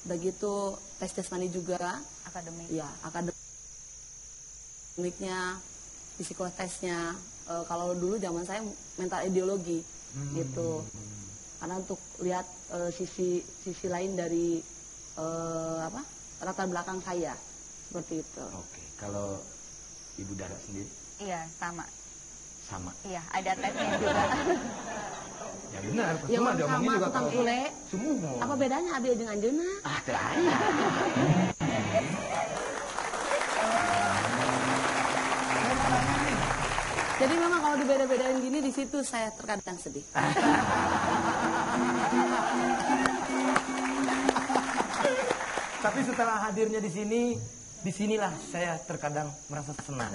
Udah gitu tes jasmani juga. Akademik. Ya, akademiknya, psikotesnya. Kalau dulu zaman saya mental ideologi gitu. Karena untuk lihat sisi lain dari latar belakang saya seperti itu. Oke, kalau Ibu Dara sendiri? Iya, sama. Sama. Iya, ada tesnya juga. Ya benar, Ya cuma orang diomongin sama juga tukang kalau ule. semua. Apa bedanya abi dengan jeuna? Ah, terakhir. Jadi memang kalau dibeda-bedain gini di situ saya terkadang sedih. Tapi setelah hadirnya di sini, disinilah saya terkadang merasa senang.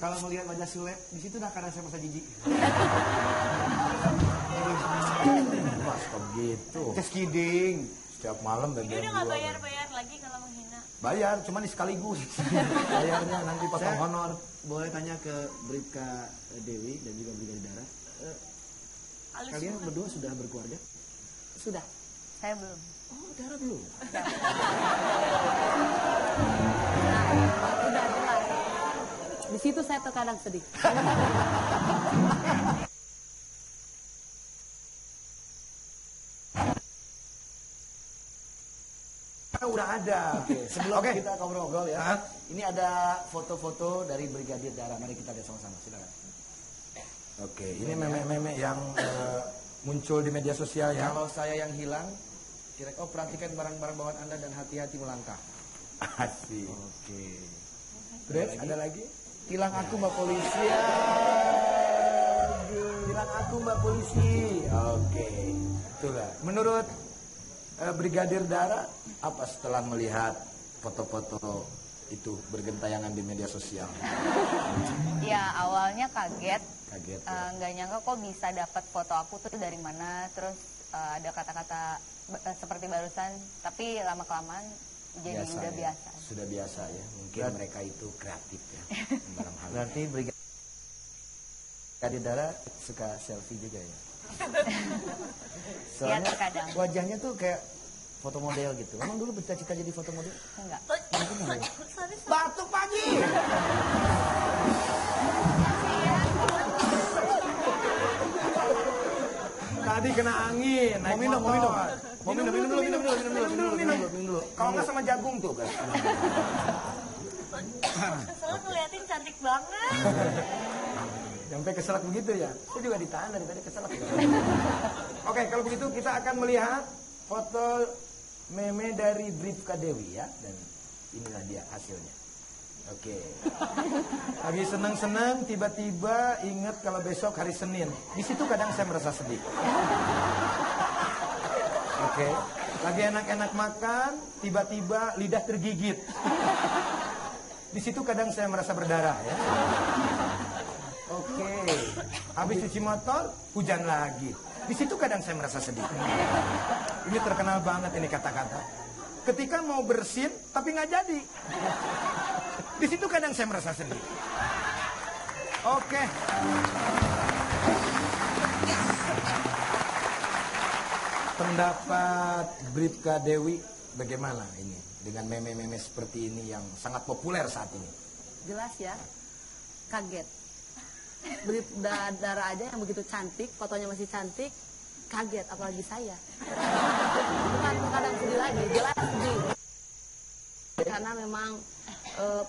Kalau melihat wajah Sule, di situ dah kadang saya merasa jijik. Mas kok gitu? Just kidding. Setiap malam Ini udah nggak bayar-bayar lagi kalau menghina. Bayar, cuman sekaligus. Bayarnya nanti potong Saya honor. boleh tanya ke Bribka Dewi dan juga Brigadir Dara. Kalian berdua sudah berkeluarga? Sudah. Saya belum. Oh, Dara belum. Sudah jelas. Di situ saya terkadang sedih. Udah ada. Oke, sebelum kita ngobrol ya, ini ada foto-foto dari Brigadir Dara. Mari kita lihat sama-sama, silakan. Oke, ini meme-meme yang muncul di media sosial ya. Kalau saya yang hilang, kira-kira perhatikan barang-barang bawaan Anda dan hati-hati melangkah. Asik. Oke. Terus ada lagi? Hilang aku Mbak Polisi. Bilang aku Mbak Polisi. Oke. Itulah. Menurut Brigadir Dara, apa setelah melihat foto-foto itu bergentayangan di media sosial? Ya awalnya kaget. Kaget ya? Nggak nyangka kok bisa dapat foto aku tuh dari mana. Terus ada kata-kata seperti barusan. Tapi lama-kelamaan jadi Biasa udah ya? biasa. Sudah biasa ya. Mungkin mereka itu kreatif ya. Dalam hal Berarti Brigadir Dara suka selfie juga ya? Ya terkadang. Wajahnya tuh kayak foto model gitu. Emang dulu bercita-cita jadi foto model? Enggak. Batuk pagi. Tadi kena angin, naik Mau minum motor. minum dulu. Kalau nggak sama jagung tuh kan. Soalnya ngeliatin cantik banget. Sampai keselak begitu ya. Saya juga ditahan dari tadi keselak. Oke, kalau begitu kita akan melihat foto meme dari Bribka Dewi ya. Dan inilah dia hasilnya. Oke. Lagi senang-senang, tiba-tiba ingat kalau besok hari Senin. Di situ kadang saya merasa sedih. Oke. Lagi enak-enak makan, tiba-tiba lidah tergigit. Di situ kadang saya merasa berdarah ya. Oke. Habis cuci motor, hujan lagi. Di situ kadang saya merasa sedih. Ini terkenal banget ini kata-kata. Ketika mau bersin, tapi nggak jadi. Di situ kadang saya merasa sedih. Oke. Pendapat Bribka Dewi bagaimana ini dengan meme-meme seperti ini yang sangat populer saat ini? Jelas ya. Kaget. Bribka Dara aja yang begitu cantik, fotonya masih cantik, kaget apalagi saya. Bukan kadang sedih lagi, jelas sedih. Karena memang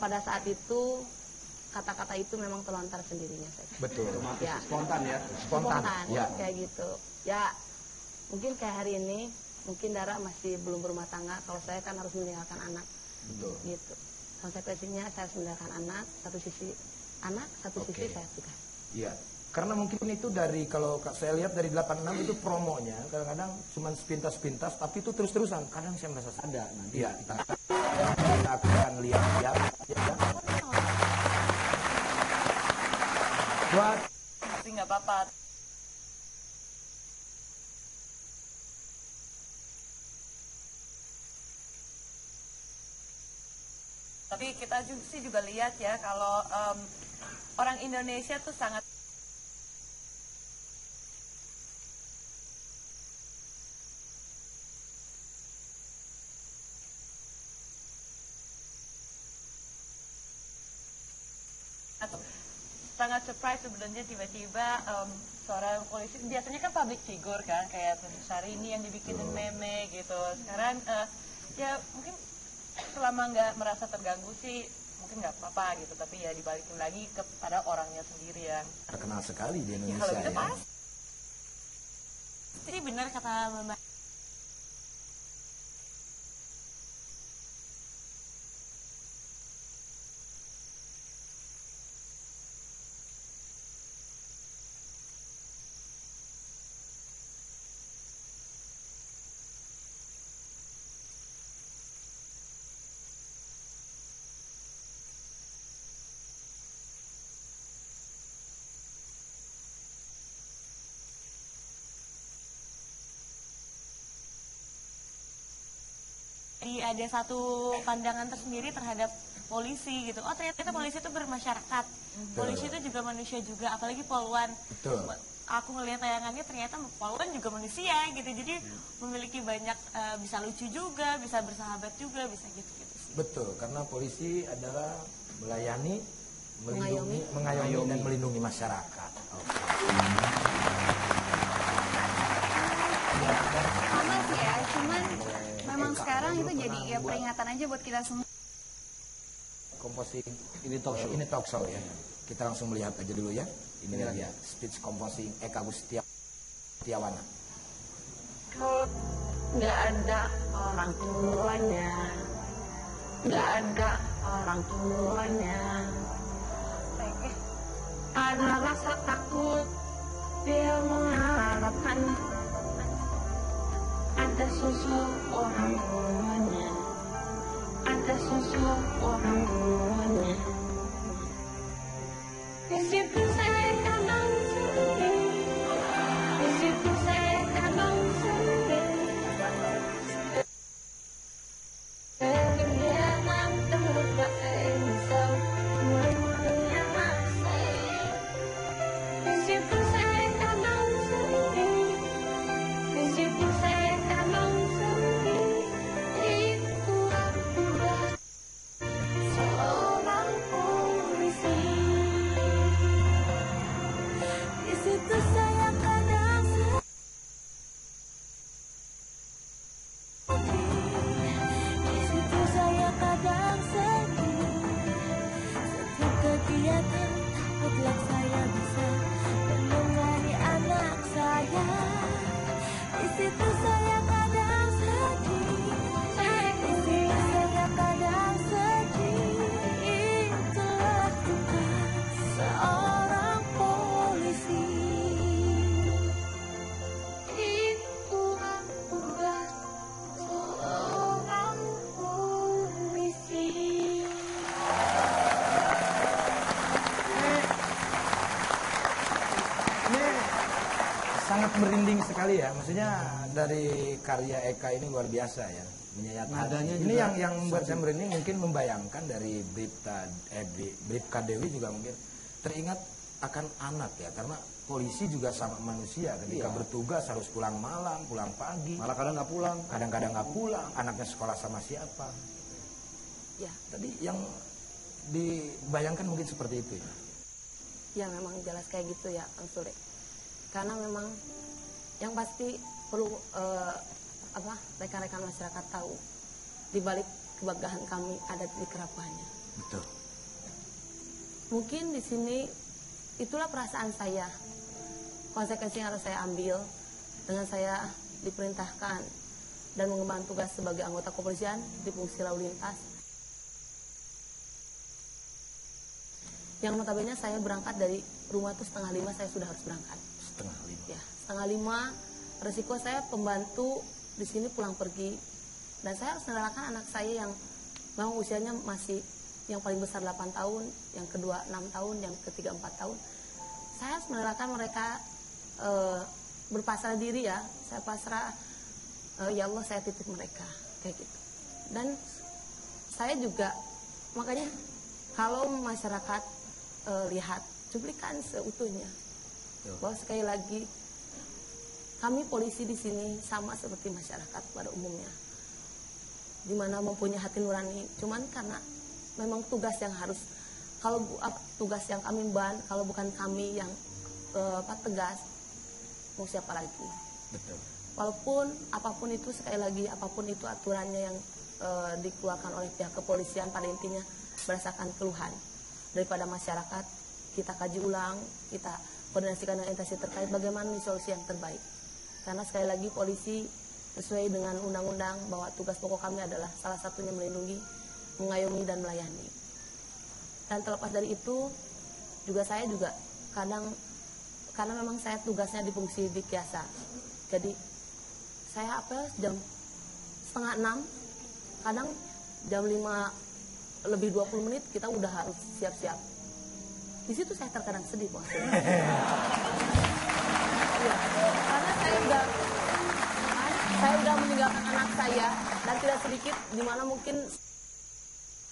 pada saat itu kata-kata itu memang terlontar sendirinya saja. Betul. Ya. Spontan ya. Spontan. Ya. Kayak gitu. Ya, mungkin kayak hari ini, mungkin Dara masih belum berumah tangga. Kalau saya kan harus meninggalkan anak. Betul. Gitu. Konsekuensinya saya harus meninggalkan anak. Satu sisi anak, satu sisi saya juga. Iya. Karena mungkin itu dari, kalau saya lihat dari 86 itu promonya, kadang-kadang cuma sepintas-pintas, tapi itu terus-terusan. Kadang saya merasa ada nanti. Iya, kita akan lihat ya. Buat Tapi nggak apa-apa. Tapi kita juga lihat ya kalau orang Indonesia tuh sangat sangat surprise sebenarnya tiba-tiba seorang polisi, biasanya kan public figure kan, kayak Princess Syahrini yang dibikinin meme gitu. Sekarang ya mungkin selama nggak merasa terganggu sih mungkin nggak apa-apa gitu, tapi ya dibalikin lagi kepada orangnya sendiri yang Terkenal sekali di ya, Indonesia kalau gitu ya. pas. Jadi benar kata Mbak. Jadi ada satu pandangan tersendiri terhadap polisi gitu. Oh ternyata polisi itu bermasyarakat. Polisi itu juga manusia juga, apalagi Poluan. Betul. Aku ngelihat tayangannya ternyata Poluan juga manusia gitu. Jadi memiliki banyak bisa lucu juga, bisa bersahabat juga, bisa gitu-gitu sih. Betul, karena polisi adalah melayani, Mengayomi. mengayomi dan melindungi masyarakat. Oke. Sama sih ya, cuman memang sekarang itu jadi ya peringatan aja buat kita semua. Composing ini talk show ya. Kita langsung melihat aja dulu ya. Ini dia speech composing Eka Gustiawana. Nggak ada orang tuanya, nggak ada orang tuanya. Ada rasa takut, dia mengharapkan ada sosok orang tuanya, ada sosok orang tuanya. Di situ saya kadang sedih, di situ saya kadang sedih. Kegiatan terluka insaf semuanya masih. Di situ saya kadang sedih, di situ saya kadang sedih. Itu udah seorang polisi. Di situ saya kadang sedih. Di situ saya kadang sedih. Setiap kegiatan takutlah saya bisa menunggangi anak saya. Di situ saya kadang sedih. Di situ saya kadang sedih. Itulah tugas seorang polisi. Itulah tugas seorang polisi. Ini sangat merinding sekali ya. Maksudnya dari karya Eka ini luar biasa ya. Menyayat hati. Nadanya Ini juga yang membuat saya merinding mungkin membayangkan dari Bribka Dewi juga mungkin teringat akan anak ya. Karena polisi juga sama manusia ketika Iya. bertugas harus pulang malam, pulang pagi. Malah kadang nggak pulang. Kadang-kadang nggak pulang, anaknya sekolah sama siapa. Ya, Tadi yang dibayangkan mungkin seperti itu ya. ya memang jelas kayak gitu ya Kang Sule. Karena memang yang pasti perlu rekan-rekan masyarakat tahu di balik kebanggaan kami ada di kerapuhannya. Betul. Mungkin di sini itulah perasaan saya. Konsekuensi yang harus saya ambil dengan saya diperintahkan dan mengemban tugas sebagai anggota kepolisian di fungsi lalu lintas. Yang notabene saya berangkat dari rumah tuh 4:30 saya sudah harus berangkat. 4:30. Ya, 4:30 resiko saya pembantu di sini pulang pergi dan saya harus merelakan anak saya yang memang usianya masih yang paling besar 8 tahun, yang kedua 6 tahun, yang ketiga 4 tahun. Saya harus merelakan mereka berpasrah diri ya. Saya pasrah, ya Allah saya titip mereka kayak gitu. Dan saya juga makanya kalau masyarakat lihat cuplikan seutuhnya bahwa sekali lagi kami polisi di sini sama seperti masyarakat pada umumnya, dimana mempunyai hati nurani, cuman karena memang tugas yang harus kalau tugas yang kami ban, kalau bukan kami yang tegas, mau siapa lagi? Betul. Walaupun apapun itu, sekali lagi apapun itu aturannya yang dikeluarkan oleh pihak kepolisian, pada intinya berdasarkan keluhan daripada masyarakat, kita kaji ulang, kita koordinasikan dengan instansi terkait bagaimana solusi yang terbaik. Karena sekali lagi polisi sesuai dengan undang-undang bahwa tugas pokok kami adalah salah satunya melindungi, mengayomi dan melayani. Dan terlepas dari itu juga saya juga kadang, karena memang saya tugasnya di fungsi Dikyasa, jadi saya apel jam 5:30, kadang jam 5 lebih 20 menit kita udah harus siap-siap. Di situ saya terkadang sedih, Bos. Ya, karena saya udah meninggalkan anak saya, dan tidak sedikit di mana mungkin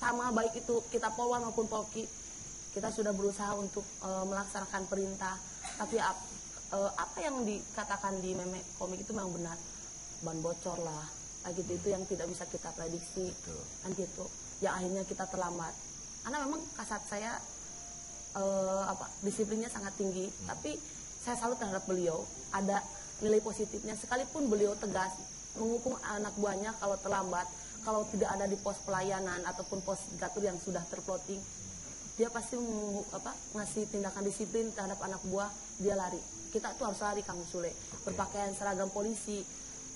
sama baik itu kita Polwan maupun Polki, kita sudah berusaha untuk melaksanakan perintah, tapi apa yang dikatakan di meme komik itu memang benar, ban bocor lah, gitu, itu yang tidak bisa kita prediksi, kan gitu, yang akhirnya kita terlambat. Karena memang kasat saya disiplinnya sangat tinggi, tapi saya salut terhadap beliau, ada nilai positifnya, sekalipun beliau tegas menghukum anak buahnya kalau terlambat, kalau tidak ada di pos pelayanan ataupun pos gatur yang sudah terplotting, dia pasti ngasih tindakan disiplin terhadap anak buah, dia lari. Kita tuh harus lari, Kang Sule, berpakaian seragam polisi.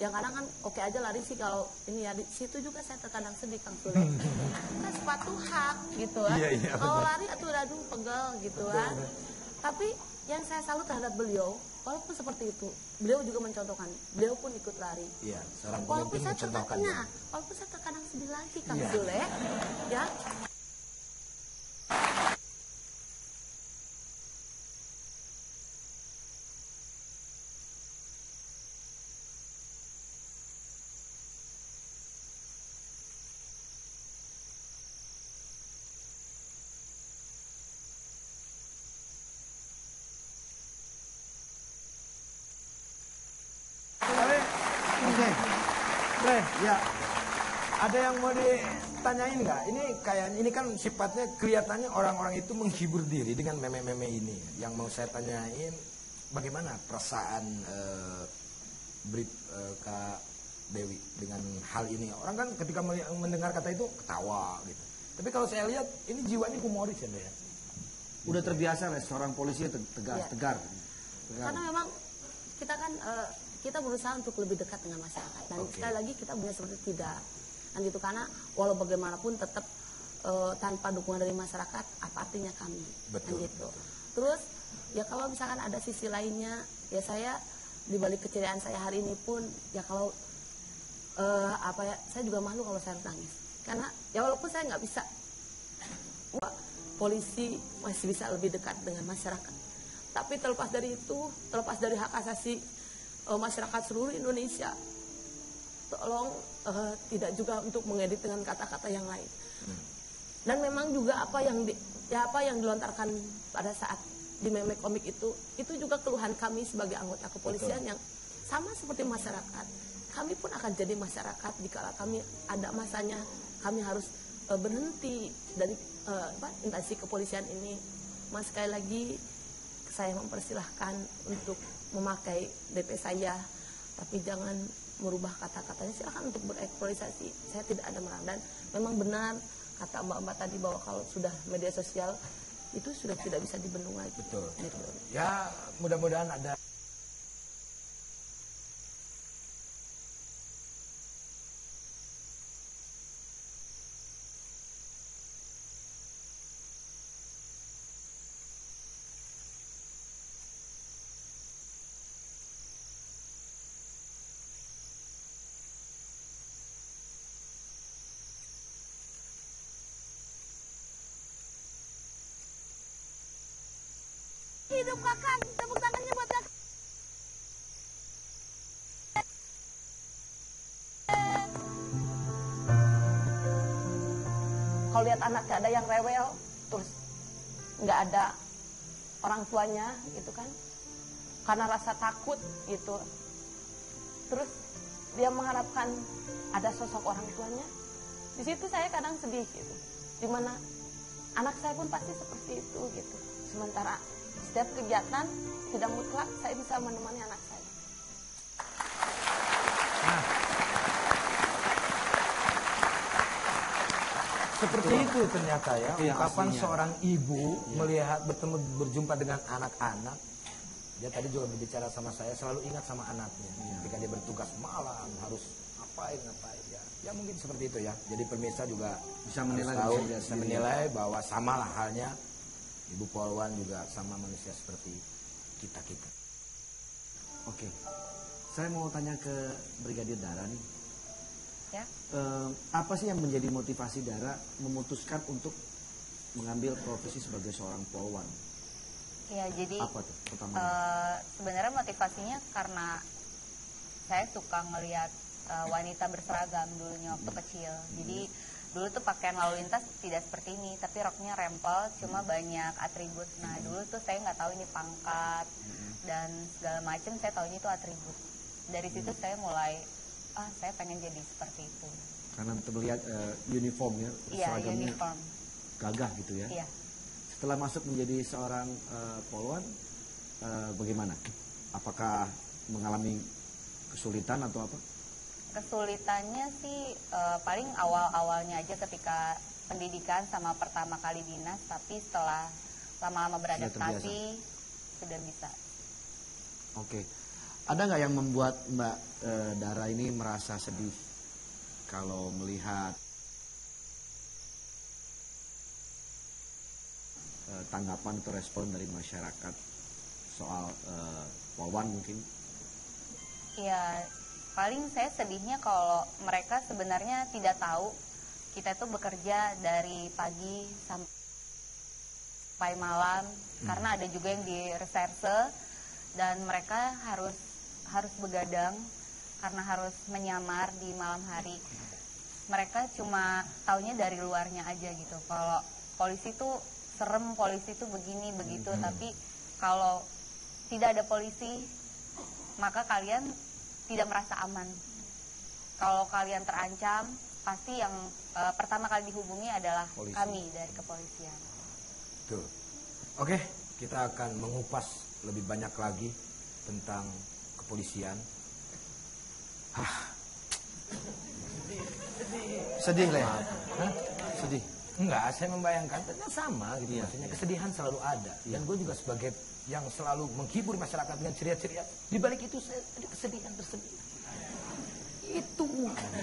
Yang kadang kan oke aja lari sih, kalau ini ya di situ juga saya terkadang sedih, Kang Sule. Kan sepatu hak gitu kan. Kalau lari atuh aduh pegel gitu kan. Tapi yang saya salut terhadap beliau, walaupun seperti itu, beliau juga mencontohkan, beliau pun ikut lari. Iya, seorang Walaupun pemimpin saya mencontohkan. walaupun saya terkadang sedih lagi, Kang Sule, ya. Oke, Bre, ya. Ada yang mau ditanyain nggak? Ini kan sifatnya kelihatannya orang-orang itu menghibur diri dengan meme-meme ini. Yang mau saya tanyain, bagaimana perasaan Brip Kak Dewi dengan hal ini? Orang kan ketika mendengar kata itu ketawa gitu. Tapi kalau saya lihat ini jiwanya humoris ya, ya. Udah terbiasa lah seorang polisi tegas, Ya. tegar. Karena memang kita kan kita berusaha untuk lebih dekat dengan masyarakat, dan sekali lagi kita punya seperti tidak, dan gitu, karena walau bagaimanapun tetap tanpa dukungan dari masyarakat apa artinya kami, dan gitu. Terus ya kalau misalkan ada sisi lainnya, ya saya di balik keceriaan saya hari ini pun ya kalau saya juga malu kalau saya harus nangis, karena ya walaupun saya nggak bisa, polisi masih bisa lebih dekat dengan masyarakat. Tapi terlepas dari itu, terlepas dari hak asasi masyarakat seluruh Indonesia, tolong tidak juga untuk mengedit dengan kata-kata yang lain. Dan memang juga apa yang dilontarkan pada saat di meme komik itu juga keluhan kami sebagai anggota kepolisian yang sama seperti masyarakat. Kami pun akan jadi masyarakat jika kami ada masanya kami harus berhenti dari instansi kepolisian ini. Mas, sekali lagi saya mempersilahkan untuk memakai DP saya, tapi jangan merubah kata-katanya. Silakan untuk berekspresi, saya tidak ada melarang. Dan memang benar kata mbak-mbak tadi bahwa kalau sudah media sosial itu sudah tidak bisa dibendung lagi. Betul. Gitu. Ya mudah-mudahan ada. Hidup kakak, tepuk tangannya buat kakak. Kalau lihat anaknya ada yang rewel, terus nggak ada orang tuanya, gitu kan, karena rasa takut gitu, terus dia mengharapkan ada sosok orang tuanya. Di situ saya kadang sedih gitu, dimana anak saya pun pasti seperti itu gitu. Sementara setiap kegiatan tidak mutlak saya bisa menemani anak saya. Seperti itu ternyata ya, Itu yang ungkapan aslinya. seorang ibu melihat berjumpa dengan anak-anak. Dia tadi juga berbicara sama saya, selalu ingat sama anaknya. Ketika dia bertugas malam harus ngapain ya. Ya mungkin seperti itu ya. Jadi pemirsa juga Bisa menilai, harus tahu, bisa lihat bisa sendiri. menilai bahwa samalah halnya Ibu Polwan juga sama manusia seperti kita-kita. Oke. Saya mau tanya ke Brigadir Dara nih. Ya. Apa sih yang menjadi motivasi Dara memutuskan untuk mengambil profesi sebagai seorang polwan? Ya, jadi Apa tuh pertama? sebenarnya motivasinya karena saya suka ngelihat wanita berseragam dulunya waktu kecil. Jadi dulu tuh pakaian lalu lintas tidak seperti ini, tapi roknya rempel, cuma banyak atribut. Nah dulu tuh saya nggak tahu ini pangkat dan segala macam, saya tahunya itu atribut. Dari situ saya mulai, saya pengen jadi seperti itu. Karena terlihat uniformnya, Iya, seragamnya uniform. gagah gitu ya. Iya. Setelah masuk menjadi seorang polwan, bagaimana? Apakah mengalami kesulitan atau apa? Kesulitannya sih paling awal-awalnya aja ketika pendidikan sama pertama kali dinas, tapi setelah lama-lama beradaptasi sudah bisa. Oke. Ada nggak yang membuat Mbak Dara ini merasa sedih kalau melihat tanggapan atau respon dari masyarakat soal polwan mungkin? Ya, paling saya sedihnya kalau mereka sebenarnya tidak tahu kita itu bekerja dari pagi sampai malam, karena ada juga yang di reserse dan mereka harus begadang karena harus menyamar di malam hari. Mereka cuma taunya dari luarnya aja gitu. Kalau polisi itu serem, polisi itu begini begitu, tapi kalau tidak ada polisi maka kalian tidak merasa aman. Kalau kalian terancam, pasti yang pertama kali dihubungi adalah Polisi. kami dari kepolisian. Betul. Oke, kita akan mengupas lebih banyak lagi tentang kepolisian. Sedih lah ya? Hah? Sedih. Enggak, saya membayangkan ternyata sama gitu. Maksudnya kesedihan selalu ada. Dan gue juga sebagai yang selalu menghibur masyarakat dengan ceria-ceria, di balik itu saya ada kesedihan tersendiri. Itu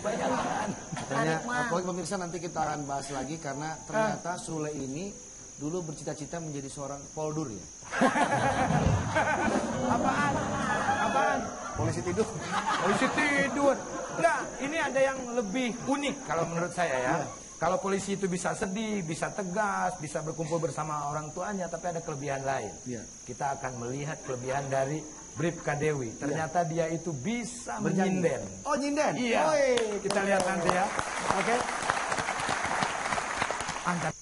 bayangkan. Katanya, Tarik, Mang. pokoknya pemirsa nanti kita akan bahas lagi karena ternyata Sule ini dulu bercita-cita menjadi seorang poldur ya. Apaan? Apaan? Polisi tidur. Polisi tidur. Enggak, ini ada yang lebih unik kalau menurut saya ya. Kalau polisi itu bisa sedih, bisa tegas, bisa berkumpul bersama orang tuanya, tapi ada kelebihan lain. Iya. Kita akan melihat kelebihan dari Bribka Dewi. Ternyata dia itu bisa menyinden. Oh, nyinden. Iya. Woi, Kita lihat nanti ya. Oke. Angkat.